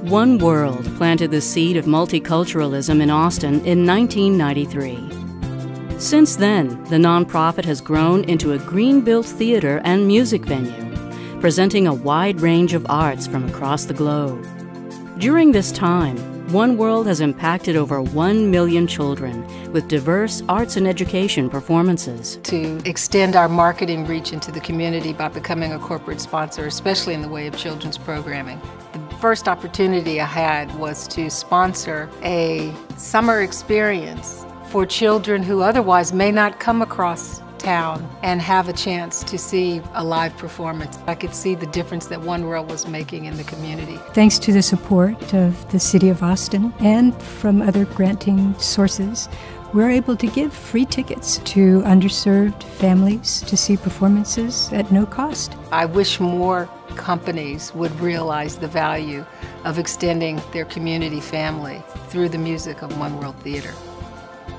One World planted the seed of multiculturalism in Austin in 1993. Since then, the nonprofit has grown into a green-built theater and music venue, presenting a wide range of arts from across the globe. During this time, One World has impacted over 1 million children with diverse arts and education performances. To extend our marketing reach into the community by becoming a corporate sponsor, especially in the way of children's programming. The first opportunity I had was to sponsor a summer experience for children who otherwise may not come across town and have a chance to see a live performance. I could see the difference that One World was making in the community. Thanks to the support of the City of Austin and from other granting sources, we're able to give free tickets to underserved families to see performances at no cost. I wish more companies would realize the value of extending their community family through the music of One World Theater.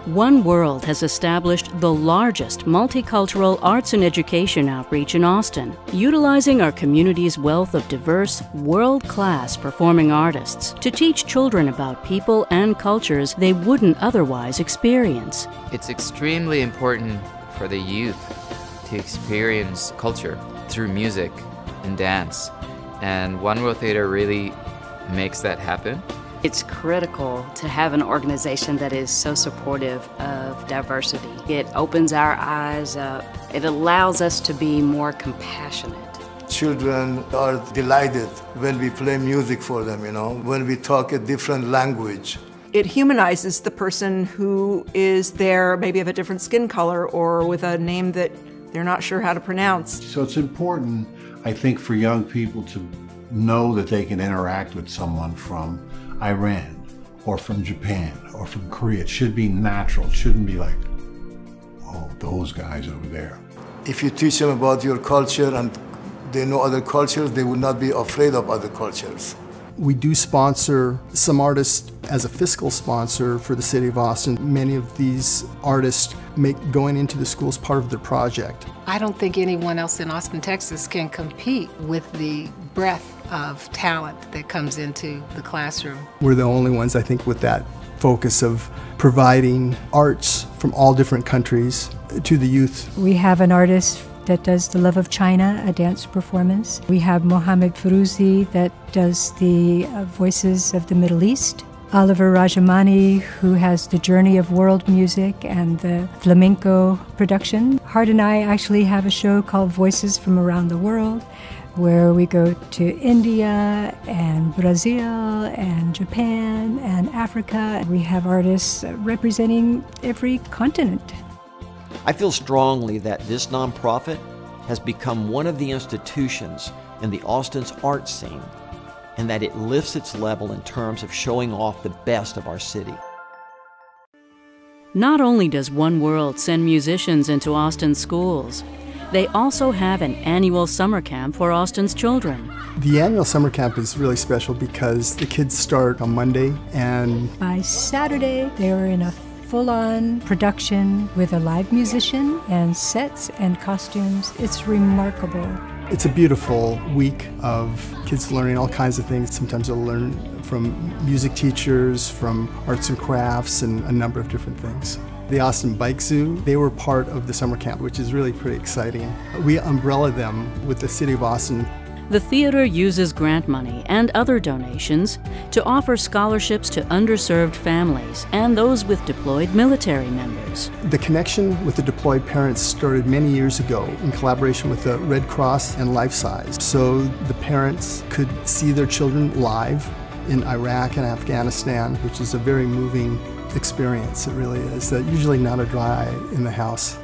One World has established the largest multicultural arts and education outreach in Austin, utilizing our community's wealth of diverse, world-class performing artists to teach children about people and cultures they wouldn't otherwise experience. It's extremely important for the youth to experience culture through music and dance, and One World Theater really makes that happen. It's critical to have an organization that is so supportive of diversity. It opens our eyes up. It allows us to be more compassionate. Children are delighted when we play music for them, when we talk a different language. It humanizes the person who is there, maybe of a different skin color or with a name that they're not sure how to pronounce. So it's important, I think, for young people to know that they can interact with someone from Iran or from Japan or from Korea. It should be natural. It shouldn't be like, oh, those guys over there. If you teach them about your culture and they know other cultures, they would not be afraid of other cultures. We do sponsor some artists as a fiscal sponsor for the City of Austin. Many of these artists make going into the schools part of their project. I don't think anyone else in Austin, Texas can compete with the breadth of talent that comes into the classroom. We're the only ones, I think, with that focus of providing arts from all different countries to the youth. We have an artist that does The Love of China, a dance performance. We have Mohammed Feruzi that does the voices of the Middle East. Oliver Rajamani, who has the Journey of World Music and the flamenco production. Hart and I actually have a show called Voices from Around the World, where we go to India and Brazil and Japan and Africa. We have artists representing every continent. I feel strongly that this nonprofit has become one of the institutions in the Austin's art scene, and that it lifts its level in terms of showing off the best of our city. Not only does One World send musicians into Austin's schools, they also have an annual summer camp for Austin's children. The annual summer camp is really special because the kids start on Monday, and by Saturday they are in a full-on production with a live musician and sets and costumes. It's remarkable. It's a beautiful week of kids learning all kinds of things. Sometimes they'll learn from music teachers, from arts and crafts, and a number of different things. The Austin Bike Zoo, they were part of the summer camp, which is really pretty exciting. We umbrella them with the City of Austin. The theater uses grant money and other donations to offer scholarships to underserved families and those with deployed military members. The connection with the deployed parents started many years ago in collaboration with the Red Cross and Life Size. So the parents could see their children live in Iraq and Afghanistan, which is a very moving experience. It really is. Usually not a dry eye in the house.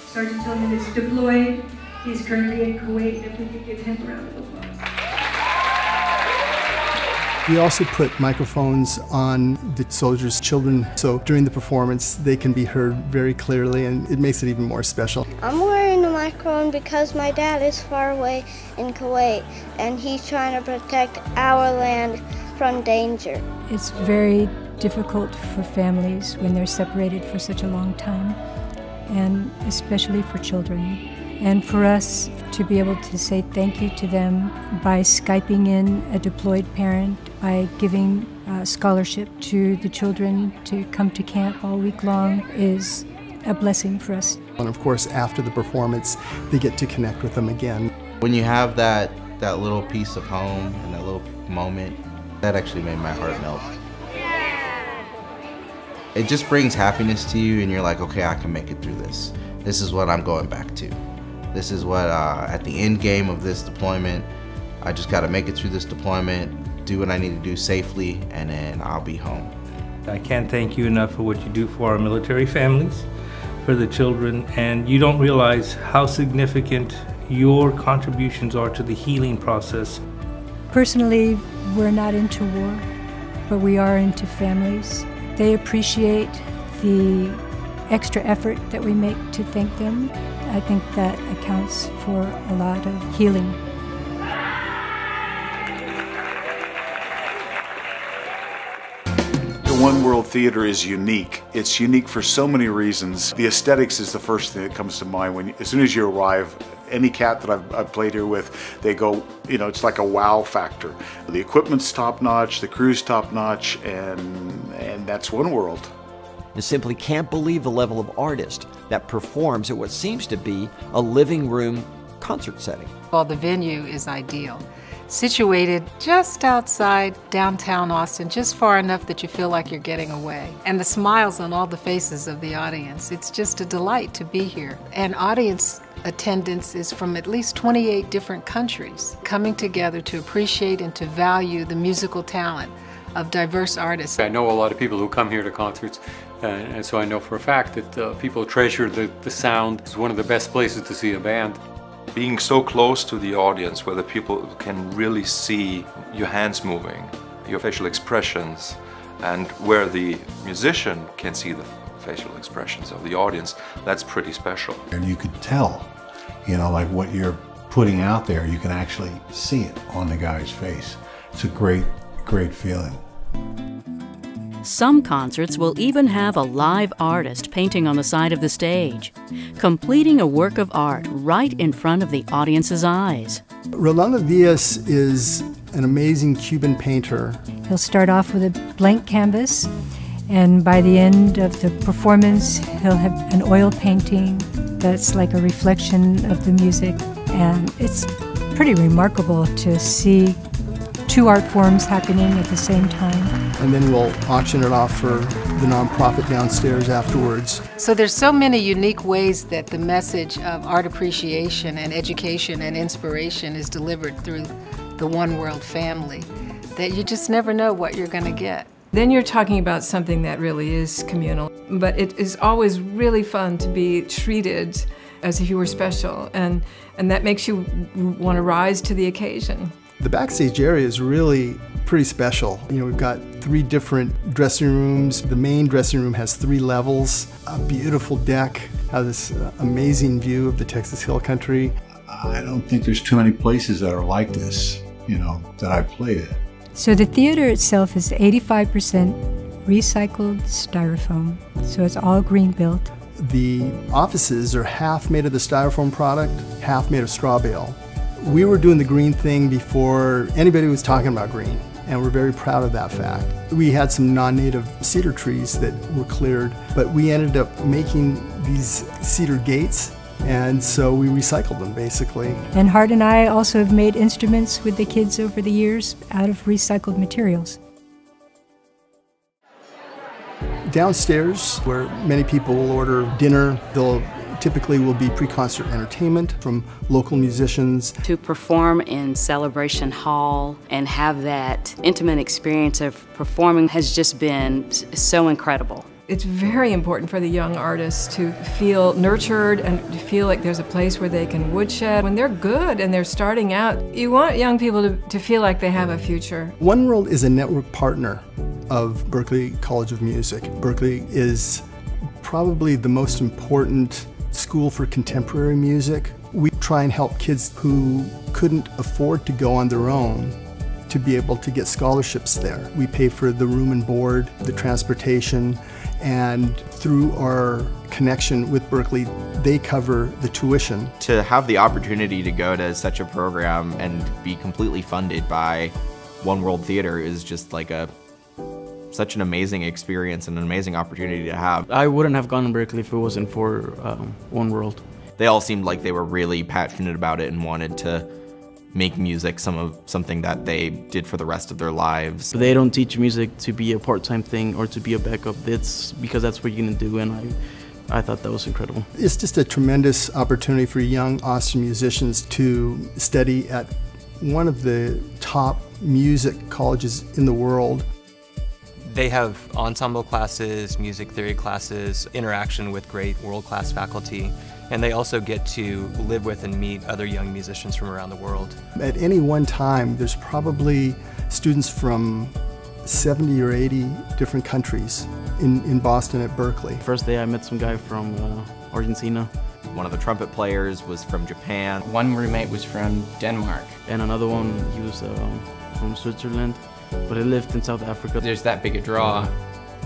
Sergeant Tillman is deployed. He's currently in Kuwait. If we could give him a round of applause. We also put microphones on the soldiers' children, so during the performance they can be heard very clearly, and it makes it even more special. I'm wearing a microphone because my dad is far away in Kuwait, and he's trying to protect our land from danger. It's very difficult for families when they're separated for such a long time, and especially for children. And for us to be able to say thank you to them by Skyping in a deployed parent by giving scholarship to the children to come to camp all week long is a blessing for us. And of course, after the performance, they get to connect with them again. When you have that little piece of home and that little moment, that actually made my heart melt. It just brings happiness to you, and you're like, okay, I can make it through this. This is what I'm going back to. This is what, at the end game of this deployment, I just got to make it through this deployment, do what I need to do safely, and then I'll be home. I can't thank you enough for what you do for our military families, for the children, and you don't realize how significant your contributions are to the healing process. Personally, we're not into war, but we are into families. They appreciate the extra effort that we make to thank them. I think that accounts for a lot of healing. The One World Theater is unique. It's unique for so many reasons. The aesthetics is the first thing that comes to mind. As soon as you arrive, any cat that I've played here with, they go, you know, it's like a wow factor. The equipment's top-notch, the crew's top-notch, and that's One World. And simply can't believe the level of artist that performs at what seems to be a living room concert setting. Well, the venue is ideal. Situated just outside downtown Austin, just far enough that you feel like you're getting away. And the smiles on all the faces of the audience. It's just a delight to be here. And audience attendance is from at least 28 different countries, coming together to appreciate and to value the musical talent of diverse artists. I know a lot of people who come here to concerts, and so I know for a fact that people treasure the sound. It's one of the best places to see a band. Being so close to the audience where the people can really see your hands moving, your facial expressions, and where the musician can see the facial expressions of the audience, that's pretty special. And you could tell, you know, like what you're putting out there, you can actually see it on the guy's face. It's a great, great feeling. Some concerts will even have a live artist painting on the side of the stage, completing a work of art right in front of the audience's eyes. Rolando Diaz is an amazing Cuban painter. He'll start off with a blank canvas, and by the end of the performance, he'll have an oil painting that's like a reflection of the music. And it's pretty remarkable to see two art forms happening at the same time. And then we'll auction it off for the nonprofit downstairs afterwards. So there's so many unique ways that the message of art appreciation and education and inspiration is delivered through the One World family that you just never know what you're going to get. Then you're talking about something that really is communal, but it is always really fun to be treated as if you were special, and that makes you want to rise to the occasion. The backstage area is really pretty special. You know, we've got 3 different dressing rooms. The main dressing room has 3 levels, a beautiful deck, has this amazing view of the Texas Hill Country. I don't think there's too many places that are like this, you know, that I've played at. So the theater itself is 85% recycled styrofoam, so it's all green built. The offices are half made of the styrofoam product, half made of straw bale. We were doing the green thing before anybody was talking about green, and we're very proud of that fact. We had some non-native cedar trees that were cleared, but we ended up making these cedar gates, and so we recycled them basically. And Hart and I also have made instruments with the kids over the years out of recycled materials. Downstairs, where many people will order dinner, they'll typically will be pre-concert entertainment from local musicians. To perform in Celebration Hall and have that intimate experience of performing has just been so incredible. It's very important for the young artists to feel nurtured and to feel like there's a place where they can woodshed. When they're good and they're starting out, you want young people to feel like they have a future. One World is a network partner of Berklee College of Music. Berklee is probably the most important school for contemporary music. We try and help kids who couldn't afford to go on their own to be able to get scholarships there. We pay for the room and board, the transportation, and through our connection with Berklee, they cover the tuition. To have the opportunity to go to such a program and be completely funded by One World Theater is just like such an amazing experience and an amazing opportunity to have. I wouldn't have gone to Berkeley if it wasn't for One World. They all seemed like they were really passionate about it and wanted to make music something that they did for the rest of their lives. They don't teach music to be a part-time thing or to be a backup. It's because that's what you're gonna do, and I thought that was incredible. It's just a tremendous opportunity for young Austin musicians to study at one of the top music colleges in the world. They have ensemble classes, music theory classes, interaction with great world-class faculty, and they also get to live with and meet other young musicians from around the world. At any one time, there's probably students from 70 or 80 different countries in Boston at Berkeley. First day I met some guy from Argentina. One of the trumpet players was from Japan. One roommate was from Denmark. And another one, he was from Switzerland, but he lived in South Africa. There's that big a draw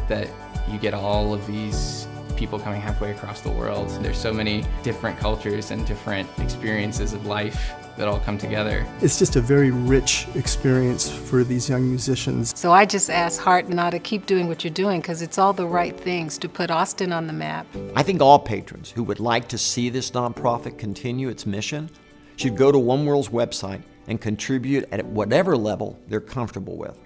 that you get all of these people coming halfway across the world. There's so many different cultures and different experiences of life that all come together. It's just a very rich experience for these young musicians. So I just ask Hart and I to keep doing what you're doing because it's all the right things to put Austin on the map. I think all patrons who would like to see this nonprofit continue its mission should go to One World's website and contribute at whatever level they're comfortable with.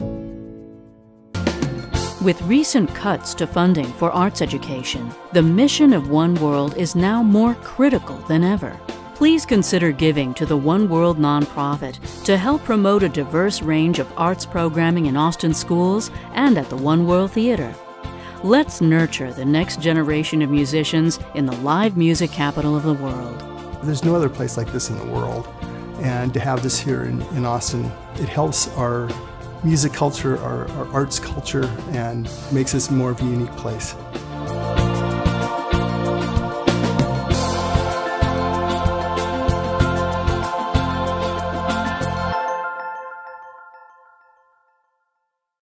With recent cuts to funding for arts education, the mission of One World is now more critical than ever. Please consider giving to the One World nonprofit to help promote a diverse range of arts programming in Austin schools and at the One World Theater. Let's nurture the next generation of musicians in the live music capital of the world. There's no other place like this in the world, and to have this here in Austin, it helps our music culture, our arts culture, and makes us more of a unique place.